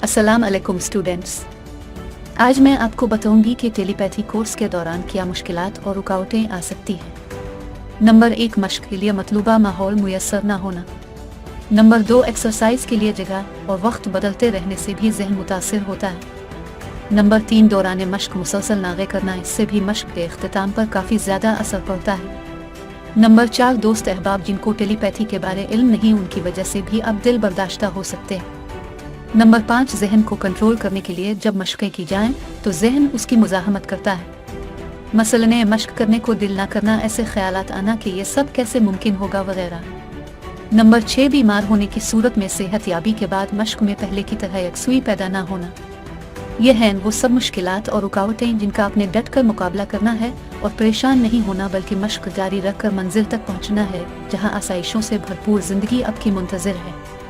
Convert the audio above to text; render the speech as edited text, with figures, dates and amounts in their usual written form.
अस्सलाम अलैकुम स्टूडेंट्स। आज मैं आपको बताऊंगी कि टेलीपैथी कोर्स के दौरान क्या मुश्किलात और रुकावटें आ सकती हैं। नंबर 1, मश्क के लिए मतलूबा माहौल मुयस्सर न होना। नंबर 2, एक्सरसाइज के लिए जगह और वक्त बदलते रहने से भी जहन मुतासिर होता है। नंबर 3, दौरान मश्क मुसलसल नागे करना, इससे भी मश्क के इख्तिताम पर काफ़ी ज़्यादा असर पड़ता है। नंबर 4, दोस्त अहबाब जिनको टेलीपैथी के बारे इल्म नहीं, उनकी वजह से भी अब दिल बर्दाश्ता हो सकते हैं। नंबर 5, जहन को कंट्रोल करने के लिए जब मशक़ें की जाएं तो जहन उसकी मुज़ाहमत करता है। मसलन मश्क करने को दिल ना करना, ऐसे ख्यालात आना कि ये सब कैसे मुमकिन होगा वगैरह। नंबर 6, बीमार होने की सूरत में सेहत याबी के बाद मश्क में पहले की तरह यकसुई पैदा ना होना। ये हैं वो सब मुश्किलात और रुकावटें जिनका आपने डट कर मुकाबला करना है और परेशान नहीं होना, बल्कि मश्क जारी रख कर मंजिल तक पहुँचना है जहाँ आसाइशों से भरपूर ज़िंदगी आपकी मुंतज़िर है।